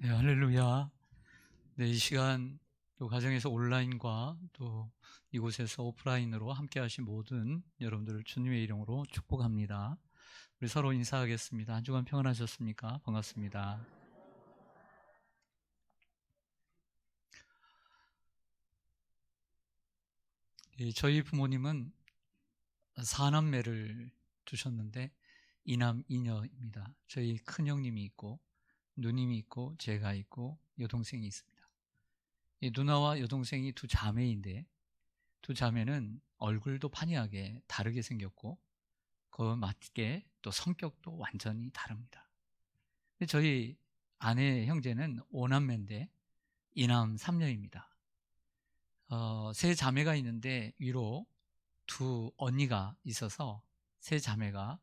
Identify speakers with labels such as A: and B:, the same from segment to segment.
A: 네, 할렐루야. 네, 이 시간 또 가정에서 온라인과 또 이곳에서 오프라인으로 함께 하신 모든 여러분들을 주님의 이름으로 축복합니다. 우리 서로 인사하겠습니다. 한 주간 평안하셨습니까? 반갑습니다. 저희 부모님은 사남매를 두셨는데 이남 이녀입니다. 저희 큰형님이 있고 누님이 있고 제가 있고 여동생이 있습니다. 이 누나와 여동생이 두 자매인데 두 자매는 얼굴도 판이하게 다르게 생겼고 그에 맞게 또 성격도 완전히 다릅니다. 근데 저희 아내 형제는 오남매인데 이남 삼녀입니다. 세 자매가 있는데 위로 두 언니가 있어서 세 자매가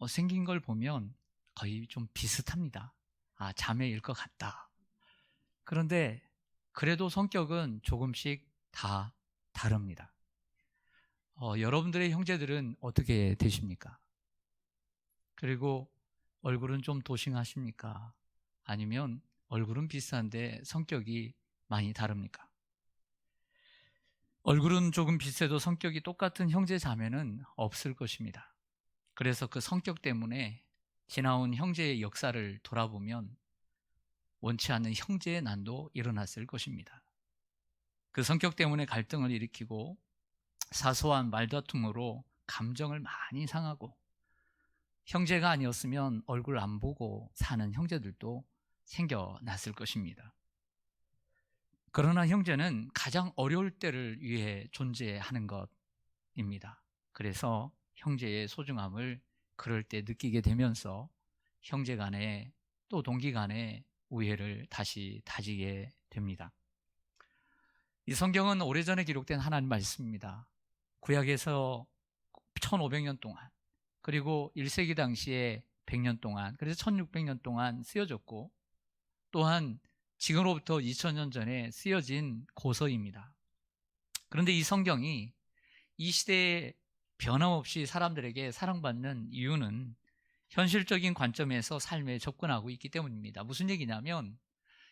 A: 생긴 걸 보면 거의 좀 비슷합니다. 아, 자매일 것 같다. 그런데 그래도 성격은 조금씩 다 다릅니다. 여러분들의 형제들은 어떻게 되십니까? 그리고 얼굴은 좀 도싱하십니까? 아니면 얼굴은 비슷한데 성격이 많이 다릅니까? 얼굴은 조금 비슷해도 성격이 똑같은 형제 자매는 없을 것입니다. 그래서 그 성격 때문에 지나온 형제의 역사를 돌아보면 원치 않는 형제의 난도 일어났을 것입니다. 그 성격 때문에 갈등을 일으키고 사소한 말다툼으로 감정을 많이 상하고 형제가 아니었으면 얼굴 안 보고 사는 형제들도 생겨났을 것입니다. 그러나 형제는 가장 어려울 때를 위해 존재하는 것입니다. 그래서 형제의 소중함을 그럴 때 느끼게 되면서 형제 간에 또 동기 간에 우애를 다시 다지게 됩니다. 이 성경은 오래전에 기록된 하나님 말씀입니다. 구약에서 1500년 동안 그리고 1세기 당시에 100년 동안 그래서 1600년 동안 쓰여졌고 또한 지금으로부터 2000년 전에 쓰여진 고서입니다. 그런데 이 성경이 이 시대에 변함없이 사람들에게 사랑받는 이유는 현실적인 관점에서 삶에 접근하고 있기 때문입니다. 무슨 얘기냐면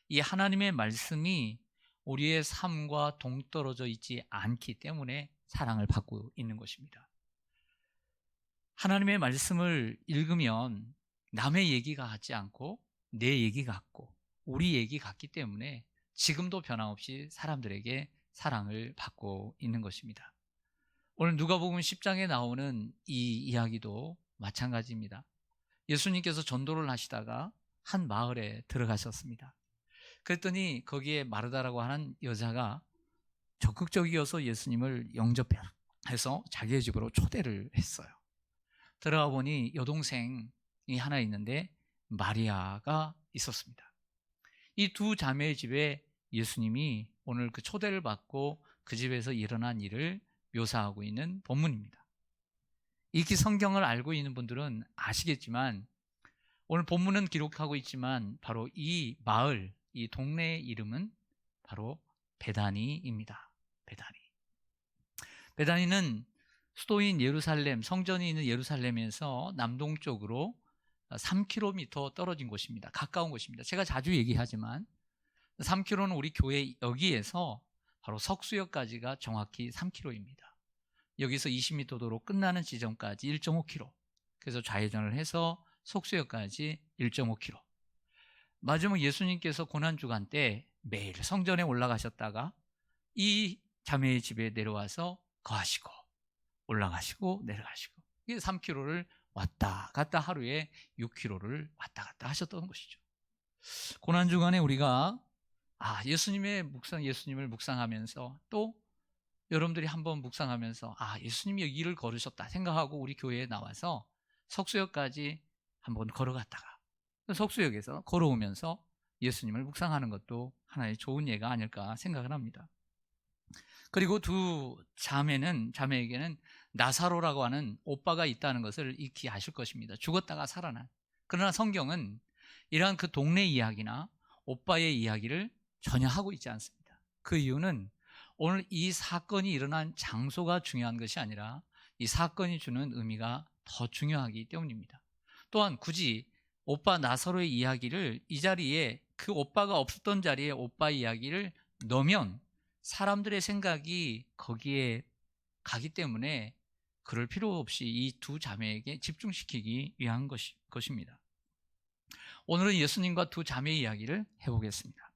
A: 이 하나님의 말씀이 우리의 삶과 동떨어져 있지 않기 때문에 사랑을 받고 있는 것입니다. 하나님의 말씀을 읽으면 남의 얘기 같지 않고 내 얘기 같고 우리 얘기 같기 때문에 지금도 변함없이 사람들에게 사랑을 받고 있는 것입니다. 오늘 누가복음 10장에 나오는 이 이야기도 마찬가지입니다. 예수님께서 전도를 하시다가 한 마을에 들어가셨습니다. 그랬더니 거기에 마르다라고 하는 여자가 적극적이어서 예수님을 영접해서 자기의 집으로 초대를 했어요. 들어가 보니 여동생이 하나 있는데 마리아가 있었습니다. 이 두 자매의 집에 예수님이 오늘 그 초대를 받고 그 집에서 일어난 일을 묘사하고 있는 본문입니다. 익히 성경을 알고 있는 분들은 아시겠지만 오늘 본문은 기록하고 있지만 바로 이 마을, 이 동네의 이름은 바로 베다니입니다. 베다니. 베다니는 수도인 예루살렘, 성전이 있는 예루살렘에서 남동쪽으로 3km 떨어진 곳입니다. 가까운 곳입니다. 제가 자주 얘기하지만 3km는 우리 교회 여기에서 바로 석수역까지가 정확히 3km입니다. 여기서 20m 도로 끝나는 지점까지 1.5km. 그래서 좌회전을 해서 석수역까지 1.5km. 마지막 예수님께서 고난주간 때 매일 성전에 올라가셨다가 이 자매의 집에 내려와서 거하시고 올라가시고 내려가시고 이게 3km를 왔다 갔다 하루에 6km를 왔다 갔다 하셨던 것이죠. 고난주간에 우리가 예수님을 묵상하면서 또 여러분들이 한번 묵상하면서 예수님이 여기 길을 걸으셨다 생각하고 우리 교회에 나와서 석수역까지 한번 걸어갔다가 석수역에서 걸어오면서 예수님을 묵상하는 것도 하나의 좋은 예가 아닐까 생각을 합니다. 그리고 두 자매에게는 나사로라고 하는 오빠가 있다는 것을 익히 아실 것입니다. 죽었다가 살아난. 그러나 성경은 이러한 그 동네 이야기나 오빠의 이야기를 전혀 하고 있지 않습니다. 그 이유는 오늘 이 사건이 일어난 장소가 중요한 것이 아니라 이 사건이 주는 의미가 더 중요하기 때문입니다. 또한 굳이 오빠 나사로의 이야기를 이 자리에, 그 오빠가 없었던 자리에 오빠 이야기를 넣으면 사람들의 생각이 거기에 가기 때문에 그럴 필요 없이 이 두 자매에게 집중시키기 위한 것입니다. 오늘은 예수님과 두 자매의 이야기를 해보겠습니다.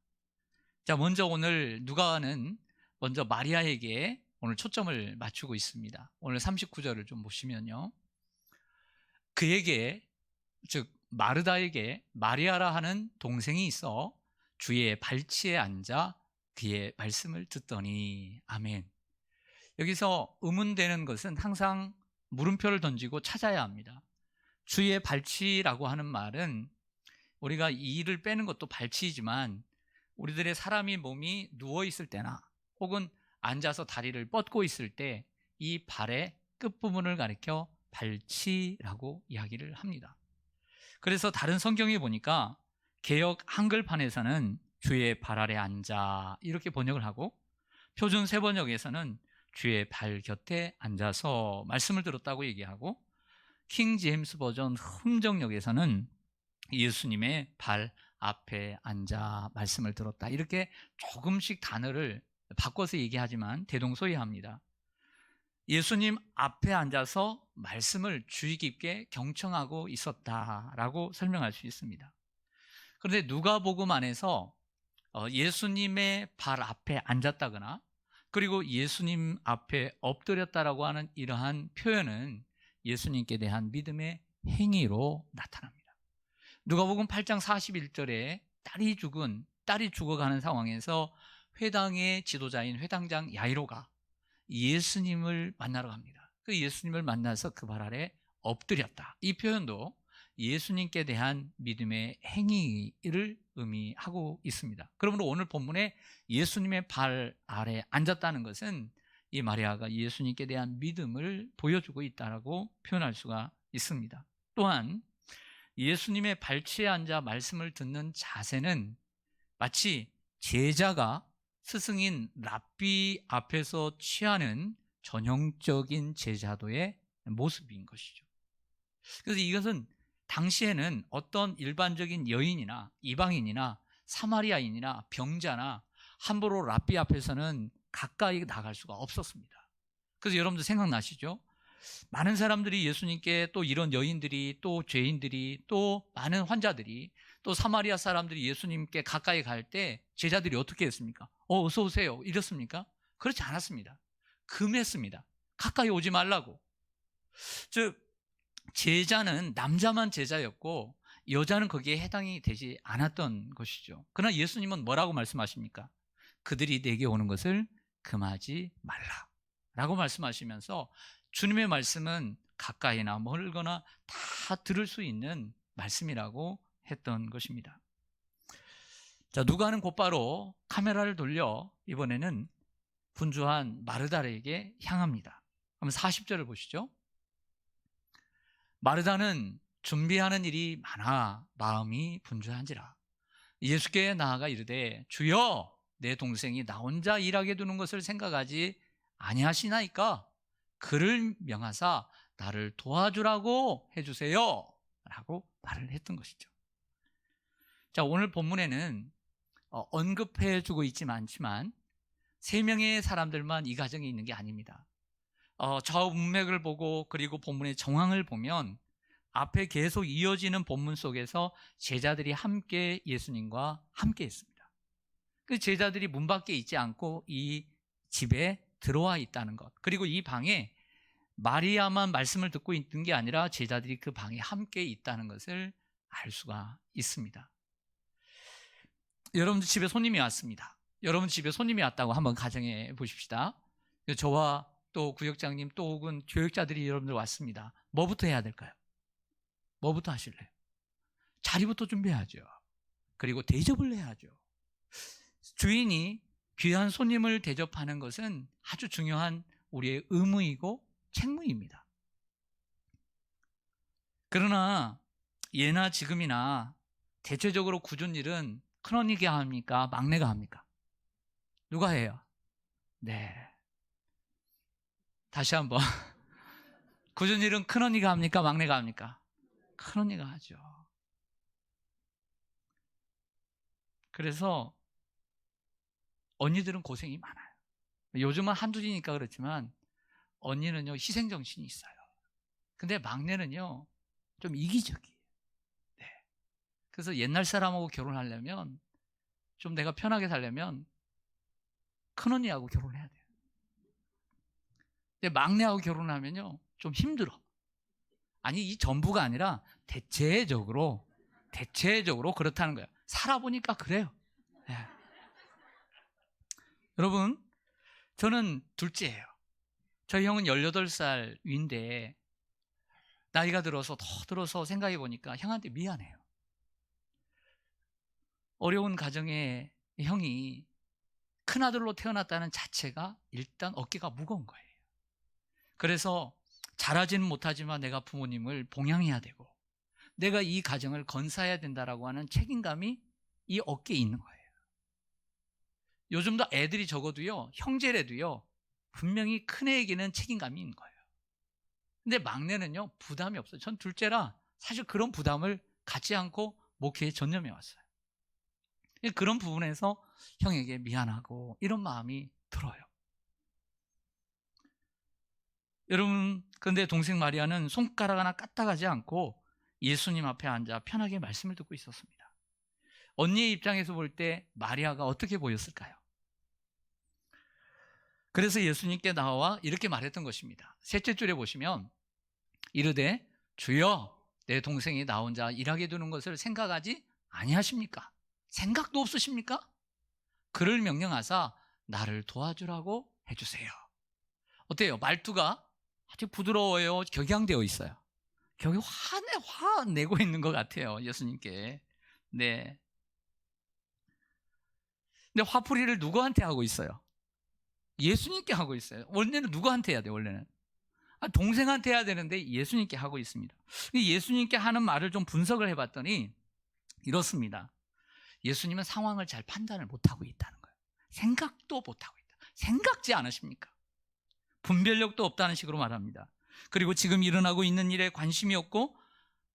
A: 자, 먼저 오늘 누가는 먼저 마리아에게 오늘 초점을 맞추고 있습니다. 오늘 39절을 좀 보시면요, 그에게, 즉 마르다에게 마리아라 하는 동생이 있어 주의 발치에 앉아 그의 말씀을 듣더니. 아멘. 여기서 의문되는 것은 항상 물음표를 던지고 찾아야 합니다. 주의 발치라고 하는 말은 우리가 이를 빼는 것도 발치이지만 우리들의 사람이 몸이 누워 있을 때나 혹은 앉아서 다리를 뻗고 있을 때 이 발의 끝부분을 가리켜 발치라고 이야기를 합니다. 그래서 다른 성경에 보니까 개역 한글판에서는 주의 발 아래 앉아 이렇게 번역을 하고, 표준 세번역에서는 주의 발 곁에 앉아서 말씀을 들었다고 얘기하고, 킹 제임스 버전 흥정역에서는 예수님의 발 앞에 앉아 말씀을 들었다, 이렇게 조금씩 단어를 바꿔서 얘기하지만 대동소이합니다. 예수님 앞에 앉아서 말씀을 주의 깊게 경청하고 있었다라고 설명할 수 있습니다. 그런데 누가복음 안에서 예수님의 발 앞에 앉았다거나 그리고 예수님 앞에 엎드렸다라고 하는 이러한 표현은 예수님께 대한 믿음의 행위로 나타납니다. 누가복음 8장 41절에 딸이 죽어가는 상황에서 회당의 지도자인 회당장 야이로가 예수님을 만나러 갑니다. 그 예수님을 만나서 그 발 아래 엎드렸다, 이 표현도 예수님께 대한 믿음의 행위를 의미하고 있습니다. 그러므로 오늘 본문에 예수님의 발 아래 앉았다는 것은 이 마리아가 예수님께 대한 믿음을 보여주고 있다라고 표현할 수가 있습니다. 또한 예수님의 발치에 앉아 말씀을 듣는 자세는 마치 제자가 스승인 랍비 앞에서 취하는 전형적인 제자도의 모습인 것이죠. 그래서 이것은 당시에는 어떤 일반적인 여인이나 이방인이나 사마리아인이나 병자나 함부로 랍비 앞에서는 가까이 나갈 수가 없었습니다. 그래서 여러분들 생각나시죠? 많은 사람들이 예수님께, 또 이런 여인들이, 또 죄인들이, 또 많은 환자들이, 또 사마리아 사람들이 예수님께 가까이 갈 때 제자들이 어떻게 했습니까? 어서 오세요 이랬습니까? 그렇지 않았습니다. 금했습니다. 가까이 오지 말라고. 즉 제자는 남자만 제자였고 여자는 거기에 해당이 되지 않았던 것이죠. 그러나 예수님은 뭐라고 말씀하십니까? 그들이 내게 오는 것을 금하지 말라라고 말씀하시면서 주님의 말씀은 가까이나 멀거나 다 들을 수 있는 말씀이라고 했던 것입니다. 자, 누가는 곧바로 카메라를 돌려 이번에는 분주한 마르다에게 향합니다. 한번 40절을 보시죠. 마르다는 준비하는 일이 많아 마음이 분주한지라 예수께 나아가 이르되, 주여, 내 동생이 나 혼자 일하게 두는 것을 생각하지 아니하시나이까 그를 명하사 나를 도와주라고 해주세요 라고 말을 했던 것이죠. 자, 오늘 본문에는 언급해주고 있지는 않지만 3명의 사람들만 이 가정에 있는 게 아닙니다. 저 문맥을 보고 그리고 본문의 정황을 보면 앞에 계속 이어지는 본문 속에서 제자들이 함께 예수님과 함께 했습니다. 그 제자들이 문 밖에 있지 않고 이 집에 들어와 있다는 것, 그리고 이 방에 마리아만 말씀을 듣고 있는 게 아니라 제자들이 그 방에 함께 있다는 것을 알 수가 있습니다. 여러분들 집에 손님이 왔습니다. 여러분 집에 손님이 왔다고 한번 가정해 보십시다. 저와 또 구역장님 또 혹은 교육자들이 여러분들 왔습니다. 뭐부터 해야 될까요? 뭐부터 하실래요? 자리부터 준비해야죠. 그리고 대접을 해야죠. 주인이 귀한 손님을 대접하는 것은 아주 중요한 우리의 의무이고 책무입니다. 그러나 예나 지금이나 대체적으로 굳은 일은 큰언니가 합니까? 막내가 합니까? 누가 해요? 네. 다시 한번. 굳은 일은 큰언니가 합니까? 막내가 합니까? 큰언니가 하죠. 그래서 언니들은 고생이 많아요. 요즘은 한둘이니까 그렇지만 언니는요 희생정신이 있어요. 근데 막내는요 좀 이기적이에요. 네. 그래서 옛날 사람하고 결혼하려면, 좀 내가 편하게 살려면 큰언니하고 결혼해야 돼요. 근데 막내하고 결혼하면요 좀 힘들어. 아니, 이 전부가 아니라 대체적으로 그렇다는 거예요. 살아보니까 그래요. 네. 여러분, 저는 둘째예요. 저희 형은 18살 위인데 나이가 들어서 더 들어서 생각해 보니까 형한테 미안해요. 어려운 가정의 형이 큰아들로 태어났다는 자체가 일단 어깨가 무거운 거예요. 그래서 잘하지는 못하지만 내가 부모님을 봉양해야 되고 내가 이 가정을 건사해야 된다라고 하는 책임감이 이 어깨에 있는 거예요. 요즘도 애들이 적어도요, 형제래도요, 분명히 큰애에게는 책임감이 있는 거예요. 근데 막내는요, 부담이 없어요. 전 둘째라 사실 그런 부담을 갖지 않고 목회에 전념해 왔어요. 그런 부분에서 형에게 미안하고 이런 마음이 들어요. 여러분, 근데 동생 마리아는 손가락 하나 까딱하지 않고 예수님 앞에 앉아 편하게 말씀을 듣고 있었습니다. 언니의 입장에서 볼 때 마리아가 어떻게 보였을까요? 그래서 예수님께 나와 이렇게 말했던 것입니다. 셋째 줄에 보시면 이르되 주여 내 동생이 나 혼자 일하게 두는 것을 생각하지 아니하십니까? 생각도 없으십니까? 그를 명령하사 나를 도와주라고 해주세요. 어때요? 말투가 아주 부드러워요. 격양되어 있어요. 격이 화내고 있는 것 같아요. 예수님께. 네. 근데 화풀이를 누구한테 하고 있어요? 예수님께 하고 있어요. 원래는 누구한테 해야 돼요? 원래는 동생한테 해야 되는데 예수님께 하고 있습니다. 예수님께 하는 말을 좀 분석을 해봤더니 이렇습니다. 예수님은 상황을 잘 판단을 못하고 있다는 거예요. 생각도 못하고 있다. 생각지 않으십니까? 분별력도 없다는 식으로 말합니다. 그리고 지금 일어나고 있는 일에 관심이 없고,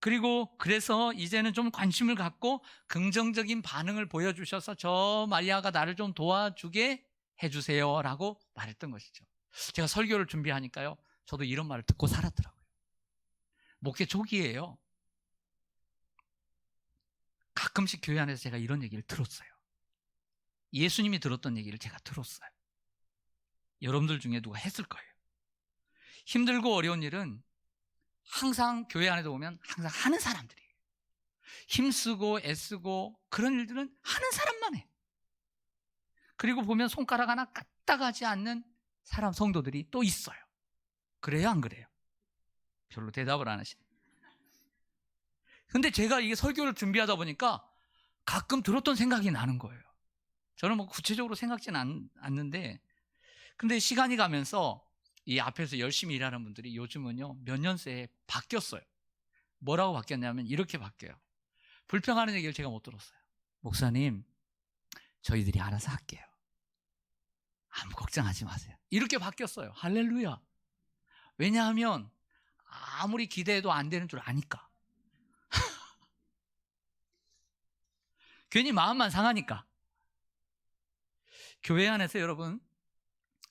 A: 그리고 그래서 이제는 좀 관심을 갖고 긍정적인 반응을 보여주셔서 저 마리아가 나를 좀 도와주게 해주세요 라고 말했던 것이죠. 제가 설교를 준비하니까요, 저도 이런 말을 듣고 살았더라고요. 목회 초기예요. 가끔씩 교회 안에서 제가 이런 얘기를 들었어요. 예수님이 들었던 얘기를 제가 들었어요. 여러분들 중에 누가 했을 거예요. 힘들고 어려운 일은 항상 교회 안에도 보면 항상 하는 사람들이에요. 힘쓰고 애쓰고 그런 일들은 하는 사람만 해. 그리고 보면 손가락 하나 까딱하지 않는 사람, 성도들이 또 있어요. 그래요, 안 그래요? 별로 대답을 안 하시네. 근데 제가 이게 설교를 준비하다 보니까 가끔 들었던 생각이 나는 거예요. 저는 뭐 구체적으로 생각지는 않는데, 근데 시간이 가면서 이 앞에서 열심히 일하는 분들이 요즘은요, 몇 년 새에 바뀌었어요. 뭐라고 바뀌었냐면 이렇게 바뀌어요. 불평하는 얘기를 제가 못 들었어요. 목사님, 저희들이 알아서 할게요. 아무 걱정하지 마세요. 이렇게 바뀌었어요. 할렐루야. 왜냐하면 아무리 기대해도 안 되는 줄 아니까. 괜히 마음만 상하니까. 교회 안에서 여러분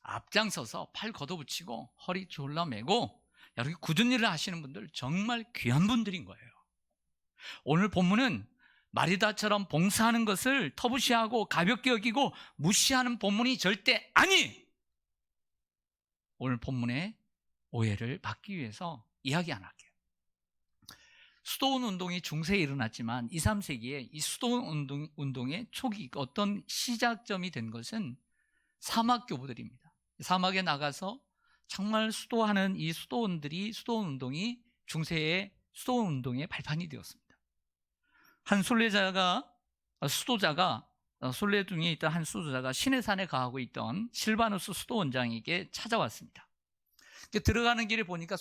A: 앞장서서 팔 걷어붙이고 허리 졸라매고 이렇게 굳은 일을 하시는 분들 정말 귀한 분들인 거예요. 오늘 본문은 마리다처럼 봉사하는 것을 터부시하고 가볍게 여기고 무시하는 본문이 절대 아니! 오늘 본문의 오해를 막기 위해서 이야기 안 할게요. 수도원 운동이 중세에 일어났지만 2, 3세기에 이 수도원 운동의 초기 어떤 시작점이 된 것은 사막교부들입니다. 사막에 나가서 정말 수도하는 이 수도원 운동이 중세의 수도원 운동의 발판이 되었습니다. 한 순례중에 있던 한 수도자가 시내산에 가고 있던 실바누스 수도원장에게 찾아왔습니다. 들어가는 길에 보니까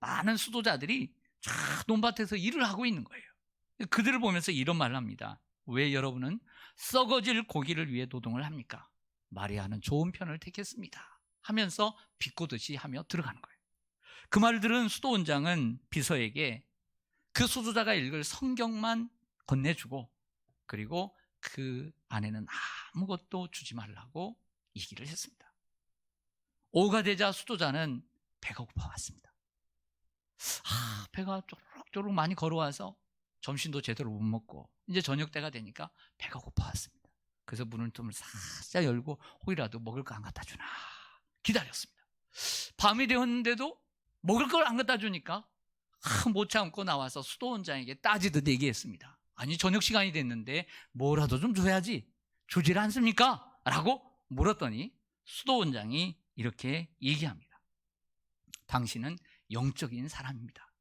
A: 많은 수도자들이 쫙 논밭에서 일을 하고 있는 거예요. 그들을 보면서 이런 말을 합니다. 왜 여러분은 썩어질 고기를 위해 노동을 합니까? 마리아는 좋은 편을 택했습니다 하면서 비꼬듯이 하며 들어가는 거예요. 그 말을 들은 수도원장은 비서에게 그 수도자가 읽을 성경만 건네주고 그리고 그 아내는 아무것도 주지 말라고 얘기를 했습니다. 오후가 되자 수도자는 배가 고파왔습니다. 배가 쪼르륵쪼르륵 많이 걸어와서 점심도 제대로 못 먹고 이제 저녁 때가 되니까 배가 고파왔습니다. 그래서 문을 좀 살짝 열고 혹이라도 먹을 거 안 갖다 주나 기다렸습니다. 밤이 되었는데도 먹을 걸 안 갖다 주니까 못 참고 나와서 수도원장에게 따지듯 얘기했습니다. 아니, 저녁 시간이 됐는데 뭐라도 좀 줘야지 주질 않습니까? 라고 물었더니 수도원장이 이렇게 얘기합니다. 당신은 영적인 사람입니다.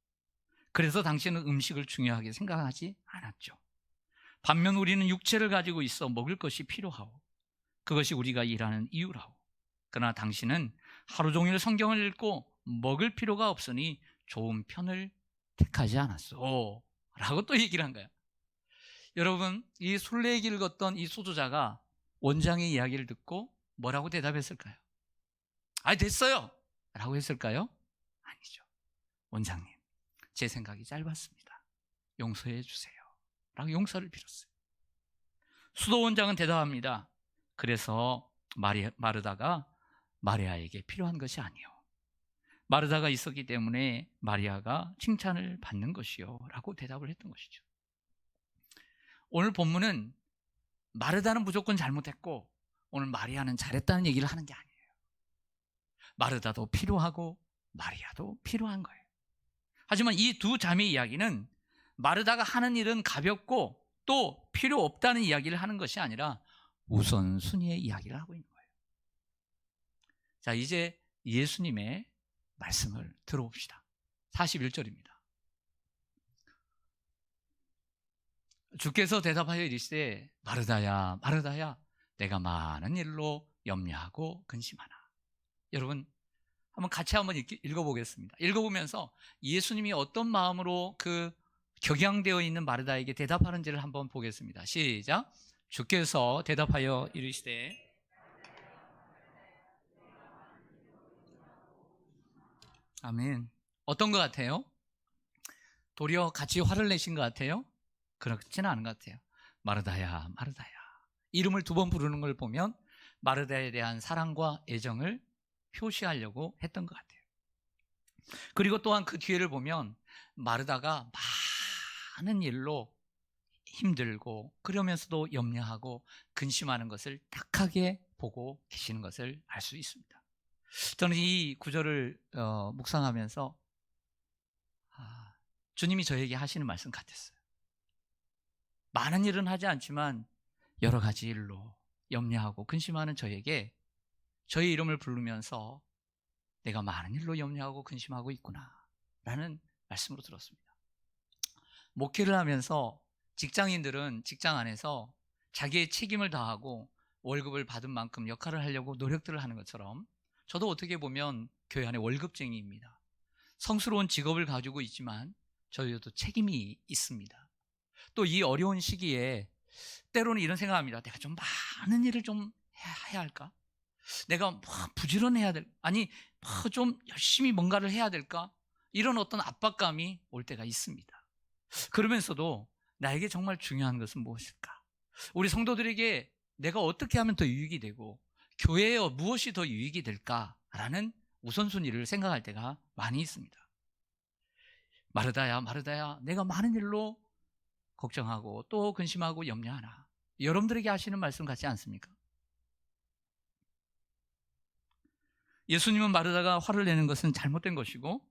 A: 그래서 당신은 음식을 중요하게 생각하지 않았죠. 반면 우리는 육체를 가지고 있어 먹을 것이 필요하고 그것이 우리가 일하는 이유라고. 그러나 당신은 하루 종일 성경을 읽고 먹을 필요가 없으니 좋은 편을 택하지 않았어 라고 또 얘기를 한 거야. 여러분, 이 순례길을 걷던 이 수도자가 원장의 이야기를 듣고 뭐라고 대답했을까요? 됐어요 라고 했을까요? 아니죠. 원장님, 제 생각이 짧았습니다. 용서해 주세요 라고 용서를 빌었어요. 수도원장은 대답합니다. 그래서 마르다가 마리아에게 필요한 것이 아니요, 마르다가 있었기 때문에 마리아가 칭찬을 받는 것이요 라고 대답을 했던 것이죠. 오늘 본문은 마르다는 무조건 잘못했고 오늘 마리아는 잘했다는 얘기를 하는 게 아니에요. 마르다도 필요하고 마리아도 필요한 거예요. 하지만 이 두 자매의 이야기는 마르다가 하는 일은 가볍고 또 필요 없다는 이야기를 하는 것이 아니라 우선순위의 이야기를 하고 있는 거예요. 자, 이제 예수님의 말씀을 들어봅시다. 41절입니다. 주께서 대답하여 이르시되 마르다야 마르다야 내가 많은 일로 염려하고 근심하나. 여러분, 한번 같이 한번 읽어보겠습니다. 읽어보면서 예수님이 어떤 마음으로 그 격양되어 있는 마르다에게 대답하는지를 한번 보겠습니다. 시작. 주께서 대답하여 이르시되. 아멘. 어떤 것 같아요? 도리어 같이 화를 내신 것 같아요? 그렇지는 않은 것 같아요. 마르다야 마르다야 이름을 두 번 부르는 걸 보면 마르다에 대한 사랑과 애정을 표시하려고 했던 것 같아요. 그리고 또한 그 뒤에를 보면 마르다가 많은 일로 힘들고 그러면서도 염려하고 근심하는 것을 딱하게 보고 계시는 것을 알 수 있습니다. 저는 이 구절을 묵상하면서 주님이 저에게 하시는 말씀 같았어요. 많은 일은 하지 않지만 여러 가지 일로 염려하고 근심하는 저에게 저의 이름을 부르면서 내가 많은 일로 염려하고 근심하고 있구나 라는 말씀으로 들었습니다. 목회를 하면서 직장인들은 직장 안에서 자기의 책임을 다하고 월급을 받은 만큼 역할을 하려고 노력들을 하는 것처럼 저도 어떻게 보면 교회 안에 월급쟁이입니다. 성스러운 직업을 가지고 있지만 저희도 책임이 있습니다. 또 이 어려운 시기에 때로는 이런 생각합니다. 내가 좀 많은 일을 좀 해야 할까? 내가 부지런해야 될, 아니 좀 열심히 뭔가를 해야 될까? 이런 어떤 압박감이 올 때가 있습니다. 그러면서도 나에게 정말 중요한 것은 무엇일까? 우리 성도들에게 내가 어떻게 하면 더 유익이 되고 교회에 무엇이 더 유익이 될까라는 우선순위를 생각할 때가 많이 있습니다. 마르다야 마르다야 내가 많은 일로 걱정하고 또 근심하고 염려하나. 여러분들에게 하시는 말씀 같지 않습니까? 예수님은 마르다가 화를 내는 것은 잘못된 것이고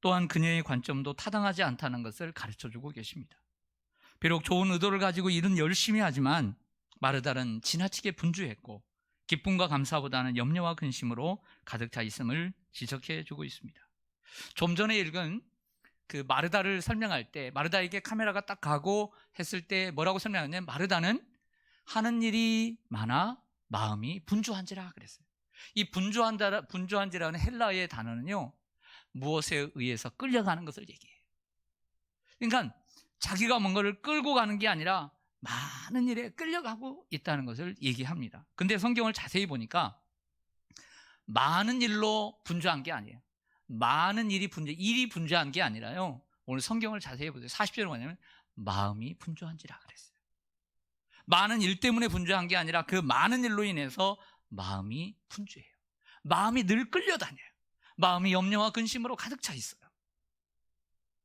A: 또한 그녀의 관점도 타당하지 않다는 것을 가르쳐주고 계십니다. 비록 좋은 의도를 가지고 일은 열심히 하지만 마르다는 지나치게 분주했고 기쁨과 감사보다는 염려와 근심으로 가득 차 있음을 지적해주고 있습니다. 좀 전에 읽은 그 마르다를 설명할 때 마르다에게 카메라가 딱 가고 했을 때 뭐라고 설명하냐면 마르다는 하는 일이 많아 마음이 분주한지라 그랬어요. 이 분주한지라는 헬라어의 단어는요, 무엇에 의해서 끌려가는 것을 얘기해요. 그러니까 자기가 뭔가를 끌고 가는 게 아니라 많은 일에 끌려가고 있다는 것을 얘기합니다. 근데 성경을 자세히 보니까 많은 일로 분주한 게 아니에요. 많은 일이 분주한 게 아니라요, 오늘 성경을 자세히 보세요. 40절에 뭐냐면 마음이 분주한지라 그랬어요. 많은 일 때문에 분주한 게 아니라 그 많은 일로 인해서 마음이 분주해요. 마음이 늘 끌려다녀요. 마음이 염려와 근심으로 가득 차 있어요.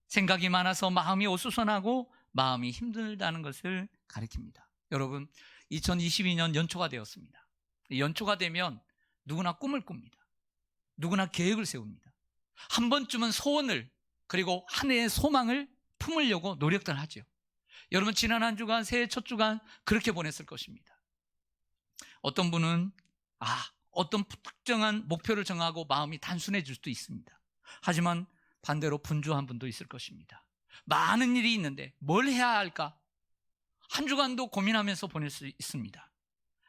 A: 생각이 많아서 마음이 어수선하고 마음이 힘들다는 것을 가리킵니다. 여러분, 2022년 연초가 되었습니다. 연초가 되면 누구나 꿈을 꿉니다. 누구나 계획을 세웁니다. 한 번쯤은 소원을, 그리고 한 해의 소망을 품으려고 노력들 하죠. 여러분, 지난 한 주간, 새해 첫 주간 그렇게 보냈을 것입니다. 어떤 분은 어떤 특정한 목표를 정하고 마음이 단순해질 수도 있습니다. 하지만 반대로 분주한 분도 있을 것입니다. 많은 일이 있는데 뭘 해야 할까? 한 주간도 고민하면서 보낼 수 있습니다.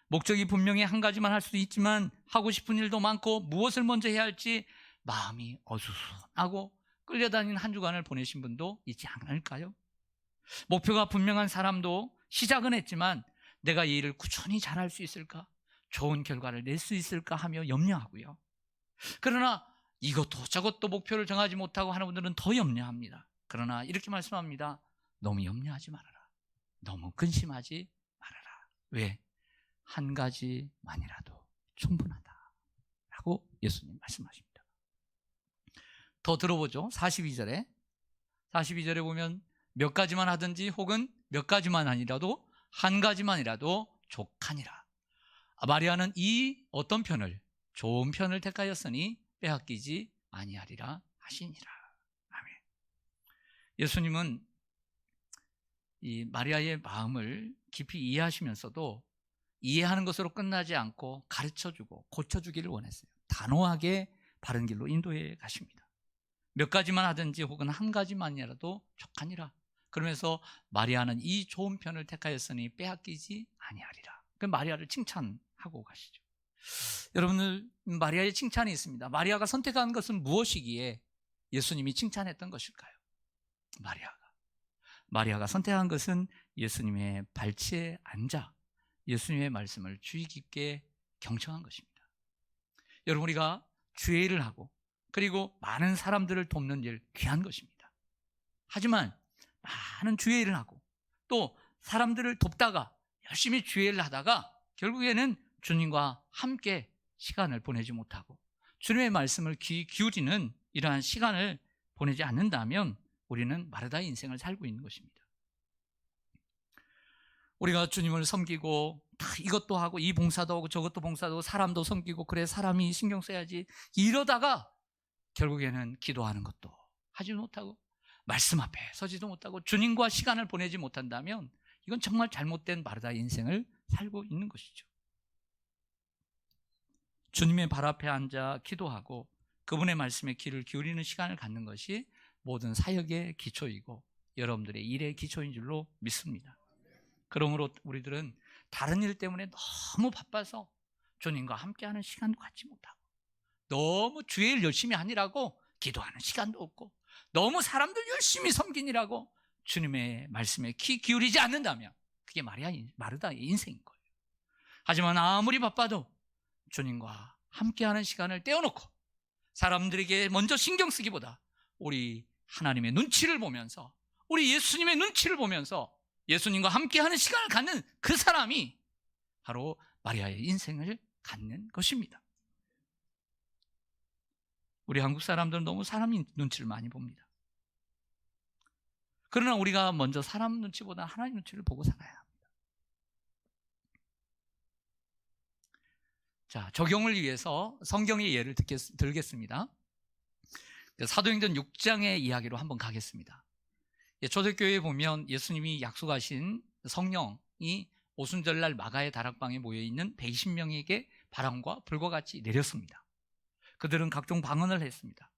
A: 목적이 분명히 한 가지만 할 수도 있지만 하고 싶은 일도 많고 무엇을 먼저 해야 할지 마음이 어수선하고 끌려다니는 한 주간을 보내신 분도 있지 않을까요? 목표가 분명한 사람도 시작은 했지만 내가 이 일을 꾸준히 잘할 수 있을까? 좋은 결과를 낼 수 있을까 하며 염려하고요. 그러나 이것도 저것도 목표를 정하지 못하고 하는 분들은 더 염려합니다. 그러나 이렇게 말씀합니다. 너무 염려하지 말아라. 너무 근심하지 말아라. 왜? 한 가지만이라도 충분하다 라고 예수님 말씀하십니다. 더 들어보죠. 42절에 보면 몇 가지만 하든지 혹은 몇 가지만 아니라도 한 가지만이라도 족하니라. 마리아는 이 어떤 편을, 좋은 편을 택하였으니 빼앗기지 아니하리라 하시니라. 아멘. 예수님은 이 마리아의 마음을 깊이 이해하시면서도 이해하는 것으로 끝나지 않고 가르쳐주고 고쳐주기를 원했어요. 단호하게 바른 길로 인도해 가십니다. 몇 가지만 하든지 혹은 한 가지만이라도 족하니라. 그러면서 마리아는 이 좋은 편을 택하였으니 빼앗기지 아니하리라. 그 마리아를 칭찬하고 가시죠. 여러분들, 마리아의 칭찬이 있습니다. 마리아가 선택한 것은 무엇이기에 예수님이 칭찬했던 것일까요? 마리아가 선택한 것은 예수님의 발치에 앉아 예수님의 말씀을 주의 깊게 경청한 것입니다. 여러분, 우리가 주의 일을 하고 그리고 많은 사람들을 돕는 일 귀한 것입니다. 하지만 많은 주의 일을 하고 또 사람들을 돕다가 열심히 주의 일을 하다가 결국에는 주님과 함께 시간을 보내지 못하고 주님의 말씀을 귀 기울이는 이러한 시간을 보내지 않는다면 우리는 마르다의 인생을 살고 있는 것입니다. 우리가 주님을 섬기고 다 이것도 하고 이 봉사도 하고 저것도 봉사도 하고 사람도 섬기고 그래 사람이 신경 써야지 이러다가 결국에는 기도하는 것도 하지 못하고 말씀 앞에 서지도 못하고 주님과 시간을 보내지 못한다면 이건 정말 잘못된 마르다의 인생을 살고 있는 것이죠. 주님의 발 앞에 앉아 기도하고 그분의 말씀에 귀를 기울이는 시간을 갖는 것이 모든 사역의 기초이고 여러분들의 일의 기초인 줄로 믿습니다. 그러므로 우리들은 다른 일 때문에 너무 바빠서 주님과 함께하는 시간도 갖지 못하고 너무 주의 일 열심히 하느라고 기도하는 시간도 없고 너무 사람들 열심히 섬기느라고 주님의 말씀에 귀 기울이지 않는다면 그게 마르다의 인생인 거예요. 하지만 아무리 바빠도 주님과 함께하는 시간을 떼어놓고 사람들에게 먼저 신경 쓰기보다 우리 하나님의 눈치를 보면서 우리 예수님의 눈치를 보면서 예수님과 함께하는 시간을 갖는 그 사람이 바로 마리아의 인생을 갖는 것입니다. 우리 한국 사람들은 너무 사람 눈치를 많이 봅니다. 그러나 우리가 먼저 사람 눈치보다 하나님 눈치를 보고 살아야 합니다. 자, 적용을 위해서 성경의 예를 들겠습니다. 사도행전 6장의 이야기로 한번 가겠습니다. 초대교회에 보면 예수님이 약속하신 성령이 오순절날 마가의 다락방에 모여있는 120명에게 바람과 불과 같이 내렸습니다. 그들은 각종 방언을 했습니다.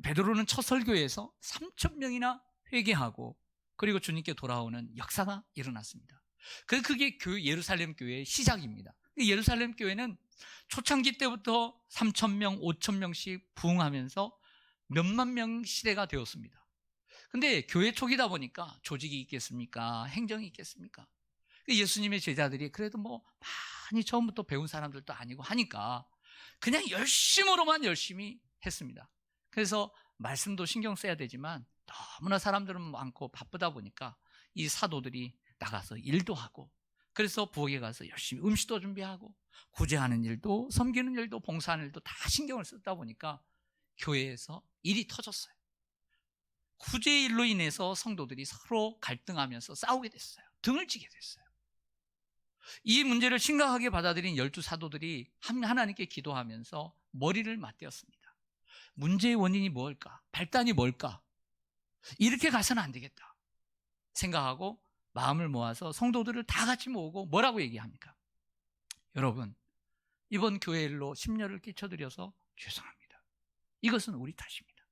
A: 베드로는 첫 설교에서 3,000명이나 회개하고 그리고 주님께 돌아오는 역사가 일어났습니다. 그게 예루살렘 교회의 시작입니다. 예루살렘 교회는 초창기 때부터 3,000명, 5,000명씩 부흥하면서 몇만 명 시대가 되었습니다. 근데 교회 초기다 보니까 조직이 있겠습니까? 행정이 있겠습니까? 예수님의 제자들이 그래도 많이 처음부터 배운 사람들도 아니고 하니까 그냥 열심히 했습니다. 그래서 말씀도 신경 써야 되지만 너무나 사람들은 많고 바쁘다 보니까 이 사도들이 나가서 일도 하고 그래서 부엌에 가서 열심히 음식도 준비하고 구제하는 일도 섬기는 일도 봉사하는 일도 다 신경을 쓰다 보니까 교회에서 일이 터졌어요. 구제 일로 인해서 성도들이 서로 갈등하면서 싸우게 됐어요. 등을 지게 됐어요. 이 문제를 심각하게 받아들인 12 사도들이 하나님께 기도하면서 머리를 맞대었습니다. 문제의 원인이 뭘까? 발단이 뭘까? 이렇게 가서는 안 되겠다 생각하고 마음을 모아서 성도들을 다 같이 모으고 뭐라고 얘기합니까? 여러분, 이번 교회 일로 심려를 끼쳐드려서 죄송합니다. 이것은 우리 탓입니다.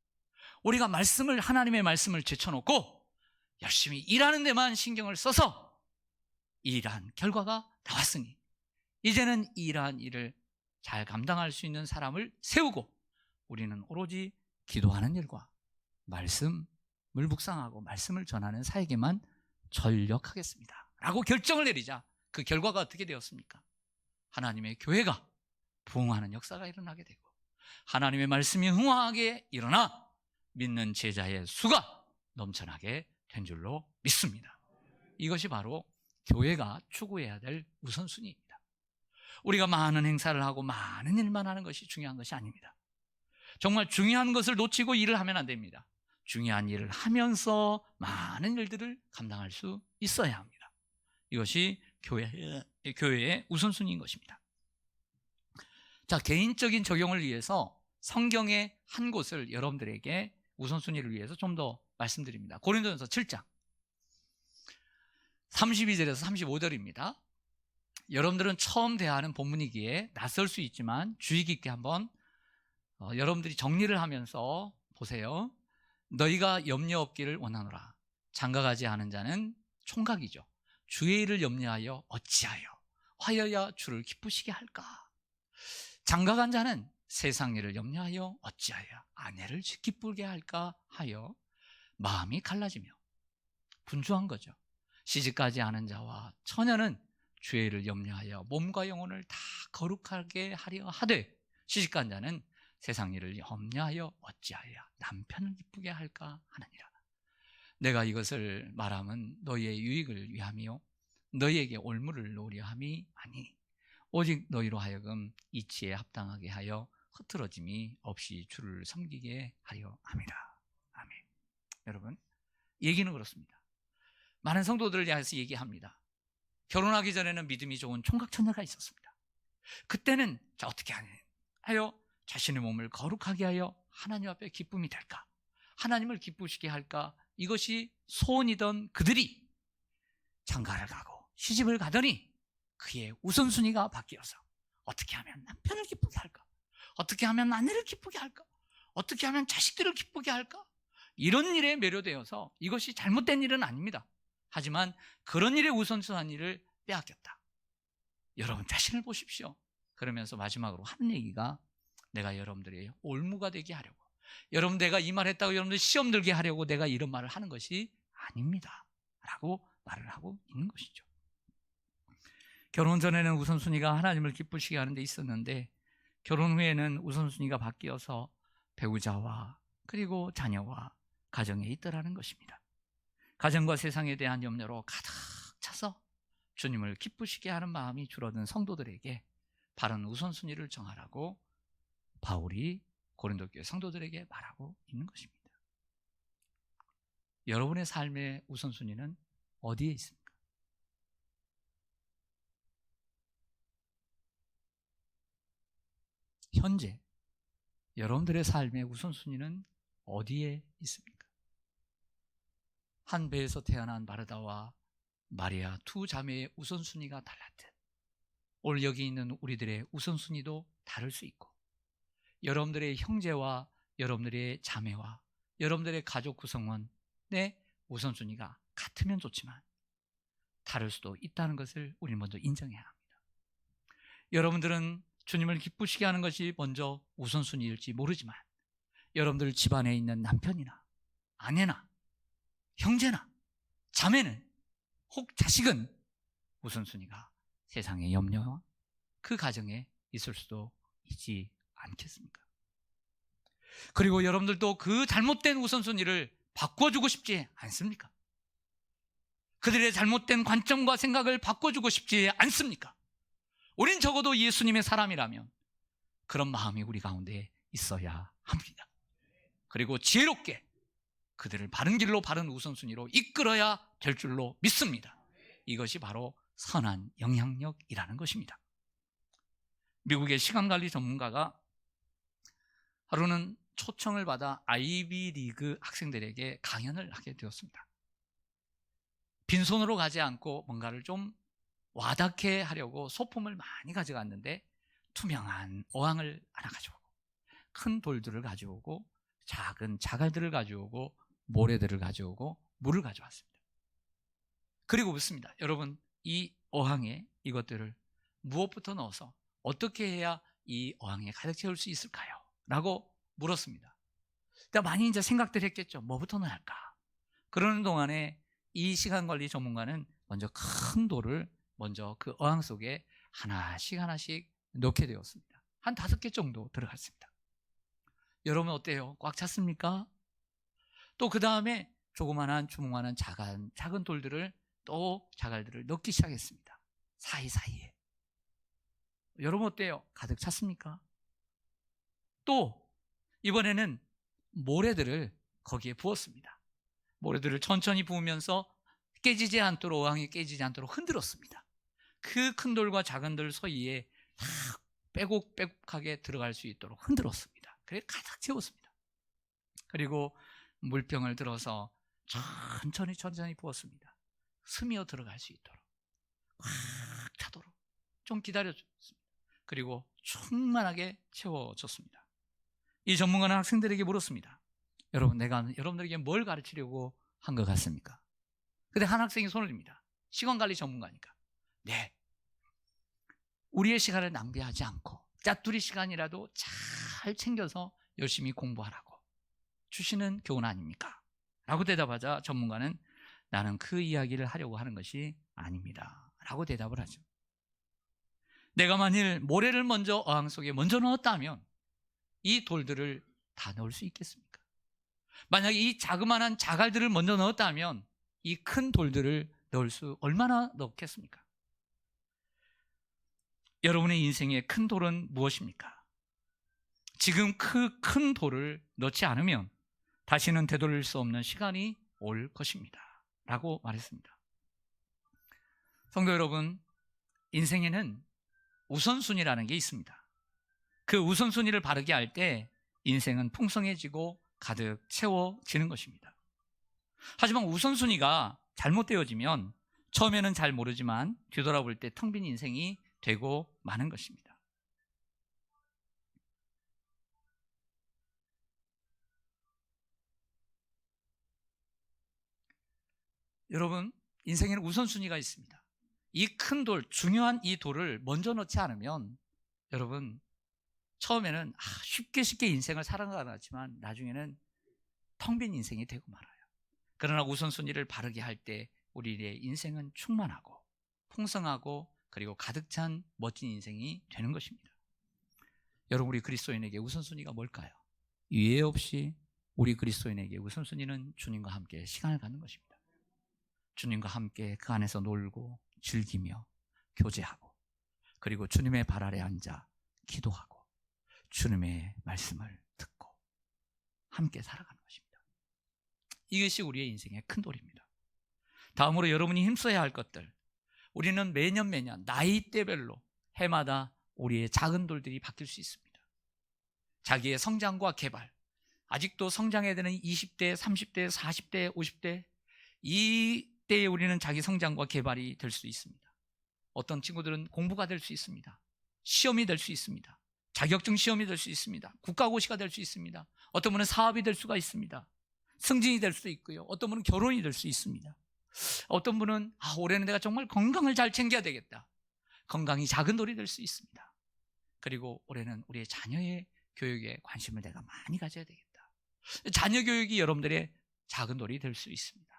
A: 우리가 하나님의 말씀을 제쳐놓고 열심히 일하는 데만 신경을 써서 일한 결과가 나왔으니 이제는 이러한 일을 잘 감당할 수 있는 사람을 세우고 우리는 오로지 기도하는 일과 말씀을 묵상하고 말씀을 전하는 사역에만 전력하겠습니다 라고 결정을 내리자 그 결과가 어떻게 되었습니까? 하나님의 교회가 부흥하는 역사가 일어나게 되고 하나님의 말씀이 흥황하게 일어나 믿는 제자의 수가 넘쳐나게 된 줄로 믿습니다. 이것이 바로 교회가 추구해야 될 우선순위입니다. 우리가 많은 행사를 하고 많은 일만 하는 것이 중요한 것이 아닙니다. 정말 중요한 것을 놓치고 일을 하면 안 됩니다. 중요한 일을 하면서 많은 일들을 감당할 수 있어야 합니다. 이것이 교회의 우선순위인 것입니다. 자, 개인적인 적용을 위해서 성경의 한 곳을 여러분들에게 우선순위를 위해서 좀 더 말씀드립니다. 고린도전서 7장 32절에서 35절입니다. 여러분들은 처음 대하는 본문이기에 낯설 수 있지만 주의 깊게 한번 여러분들이 정리를 하면서 보세요. 너희가 염려 없기를 원하노라. 장가가지 않은 자는 총각이죠. 주의 일을 염려하여 어찌하여 화여야 주를 기쁘시게 할까? 장가간 자는 세상 일을 염려하여 어찌하여 아내를 기쁘게 할까 하여 마음이 갈라지며 분주한 거죠. 시집가지 않은 자와 처녀는 주의 일을 염려하여 몸과 영혼을 다 거룩하게 하려 하되 시집간 자는 세상 일을 염려하여 어찌하여 남편을 기쁘게 할까 하느니라. 내가 이것을 말함은 너희의 유익을 위함이요 너희에게 올무를 놓으려 함이 아니니 오직 너희로 하여금 이치에 합당하게 하여 흐트러짐이 없이 주를 섬기게 하려 함이라. 아멘. 여러분, 얘기는 그렇습니다. 많은 성도들을 향해서 얘기합니다. 결혼하기 전에는 믿음이 좋은 총각 처녀가 있었습니다. 그때는 어떻게 하여 자신의 몸을 거룩하게 하여 하나님 앞에 기쁨이 될까? 하나님을 기쁘시게 할까? 이것이 소원이던 그들이 장가를 가고 시집을 가더니 그의 우선순위가 바뀌어서 어떻게 하면 남편을 기쁘게 할까? 어떻게 하면 아내를 기쁘게 할까? 어떻게 하면 자식들을 기쁘게 할까? 이런 일에 매료되어서 이것이 잘못된 일은 아닙니다. 하지만 그런 일에 우선순위를 빼앗겼다. 여러분 자신을 보십시오. 그러면서 마지막으로 하는 얘기가 내가 여러분들의 올무가 되게 하려고, 여러분 내가 이 말 했다고 여러분들 시험 들게 하려고 내가 이런 말을 하는 것이 아닙니다 라고 말을 하고 있는 것이죠. 결혼 전에는 우선순위가 하나님을 기쁘시게 하는 데 있었는데 결혼 후에는 우선순위가 바뀌어서 배우자와 그리고 자녀와 가정에 있더라는 것입니다. 가정과 세상에 대한 염려로 가득 차서 주님을 기쁘시게 하는 마음이 줄어든 성도들에게 바른 우선순위를 정하라고 바울이 고린도 교회 성도들에게 말하고 있는 것입니다. 여러분의 삶의 우선순위는 어디에 있습니까? 현재 여러분들의 삶의 우선순위는 어디에 있습니까? 한 배에서 태어난 마르다와 마리아 두 자매의 우선순위가 달랐듯 오늘 여기 있는 우리들의 우선순위도 다를 수 있고 여러분들의 형제와 여러분들의 자매와 여러분들의 가족 구성원의 우선순위가 같으면 좋지만 다를 수도 있다는 것을 우리 먼저 인정해야 합니다. 여러분들은 주님을 기쁘시게 하는 것이 먼저 우선순위일지 모르지만 여러분들 집안에 있는 남편이나 아내나 형제나 자매는 혹 자식은 우선순위가 세상의 염려와 그 가정에 있을 수도 있지 않겠습니까? 그리고 여러분들도 그 잘못된 우선순위를 바꿔주고 싶지 않습니까? 그들의 잘못된 관점과 생각을 바꿔주고 싶지 않습니까? 우린 적어도 예수님의 사람이라면 그런 마음이 우리 가운데 있어야 합니다. 그리고 지혜롭게 그들을 바른 길로, 바른 우선순위로 이끌어야 될 줄로 믿습니다. 이것이 바로 선한 영향력이라는 것입니다. 미국의 시간관리 전문가가 하루는 초청을 받아 아이비리그 학생들에게 강연을 하게 되었습니다. 빈손으로 가지 않고 뭔가를 좀 와닿게 하려고 소품을 많이 가져갔는데 투명한 어항을 하나 가져오고 큰 돌들을 가져오고 작은 자갈들을 가져오고 모래들을 가져오고 물을 가져왔습니다. 그리고 묻습니다. 여러분, 이 어항에 이것들을 무엇부터 넣어서 어떻게 해야 이 어항에 가득 채울 수 있을까요? 라고 물었습니다. 일단 많이 이제 생각들 했겠죠. 뭐부터 넣어야 할까? 그러는 동안에 이 시간관리 전문가는 먼저 큰 돌을 먼저 그 어항 속에 하나씩 넣게 되었습니다. 한 5개 정도 들어갔습니다. 여러분 어때요? 꽉 찼습니까? 또 그 다음에 조그만한 주먹만한 작은 돌들을 또 자갈들을 넣기 시작했습니다. 사이사이에. 여러분 어때요? 가득 찼습니까? 또 이번에는 모래들을 거기에 부었습니다. 모래들을 천천히 부으면서 깨지지 않도록, 어항이 깨지지 않도록 흔들었습니다. 그 큰 돌과 작은 돌 사이에 다 빼곡빼곡하게 들어갈 수 있도록 흔들었습니다. 그래 가득 채웠습니다. 그리고 물병을 들어서 천천히 부었습니다. 스며 들어갈 수 있도록 꽉 차도록 좀 기다려줬습니다. 그리고 충만하게 채워졌습니다. 이 전문가는 학생들에게 물었습니다. 여러분, 내가 여러분들에게 뭘 가르치려고 한 것 같습니까? 근데 한 학생이 손을 듭니다. 시간관리 전문가니까. 네, 우리의 시간을 낭비하지 않고 짜투리 시간이라도 잘 챙겨서 열심히 공부하라고 주시는 교훈 아닙니까? 라고 대답하자 전문가는 나는 그 이야기를 하려고 하는 것이 아닙니다 라고 대답을 하죠. 내가 만일 모래를 먼저 어항 속에 먼저 넣었다면 이 돌들을 다 넣을 수 있겠습니까? 만약에 이 자그마한 자갈들을 먼저 넣었다면 이 큰 돌들을 넣을 수 얼마나 넣겠습니까? 여러분의 인생의 큰 돌은 무엇입니까? 지금 그 큰 돌을 넣지 않으면 다시는 되돌릴 수 없는 시간이 올 것입니다 라고 말했습니다. 성도 여러분, 인생에는 우선순위라는 게 있습니다. 그 우선순위를 바르게 할 때 인생은 풍성해지고 가득 채워지는 것입니다. 하지만 우선순위가 잘못되어지면 처음에는 잘 모르지만 뒤돌아볼 때 텅 빈 인생이 되고 마는 것입니다. 여러분, 인생에는 우선순위가 있습니다. 이 큰 돌, 중요한 이 돌을 먼저 넣지 않으면 여러분 처음에는 쉽게 인생을 살아가지만 나중에는 텅 빈 인생이 되고 말아요. 그러나 우선순위를 바르게 할 때 우리의 인생은 충만하고 풍성하고 그리고 가득 찬 멋진 인생이 되는 것입니다. 여러분, 우리 그리스도인에게 우선순위가 뭘까요? 이해 없이 우리 그리스도인에게 우선순위는 주님과 함께 시간을 갖는 것입니다. 주님과 함께 그 안에서 놀고 즐기며 교제하고 그리고 주님의 발 아래 앉아 기도하고 주님의 말씀을 듣고 함께 살아가는 것입니다. 이것이 우리의 인생의 큰 돌입니다. 다음으로 여러분이 힘써야 할 것들, 우리는 매년 나이대별로 해마다 우리의 작은 돌들이 바뀔 수 있습니다. 자기의 성장과 개발, 아직도 성장해야 되는 20대, 30대, 40대, 50대 이 때에 우리는 자기 성장과 개발이 될 수 있습니다. 어떤 친구들은 공부가 될 수 있습니다. 시험이 될 수 있습니다. 자격증 시험이 될 수 있습니다. 국가고시가 될 수 있습니다. 어떤 분은 사업이 될 수가 있습니다. 승진이 될 수도 있고요. 어떤 분은 결혼이 될 수 있습니다. 어떤 분은 올해는 내가 정말 건강을 잘 챙겨야 되겠다. 건강이 작은 돌이 될 수 있습니다. 그리고 올해는 우리의 자녀의 교육에 관심을 내가 많이 가져야 되겠다. 자녀 교육이 여러분들의 작은 돌이 될 수 있습니다.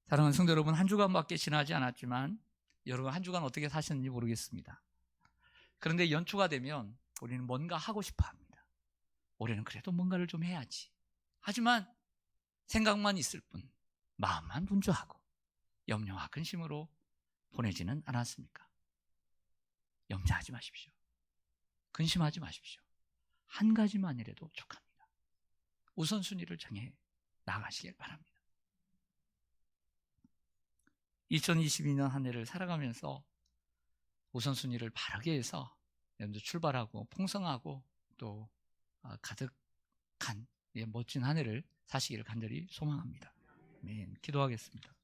A: 사랑하는 성도 여러분, 한 주간밖에 지나지 않았지만 여러분 한 주간 어떻게 사셨는지 모르겠습니다. 그런데 연초가 되면 우리는 뭔가 하고 싶어 합니다. 올해는 그래도 뭔가를 좀 해야지. 하지만 생각만 있을 뿐 마음만 분주하고 염려와 근심으로 보내지는 않았습니까? 염려하지 마십시오. 근심하지 마십시오. 한 가지만이라도 족합니다. 우선순위를 정해 나가시길 바랍니다. 2022년 한 해를 살아가면서 우선순위를 바르게 해서 여러분들 출발하고 풍성하고 또 가득한 멋진 한 해를 사시기를 간절히 소망합니다. 아멘. 기도하겠습니다.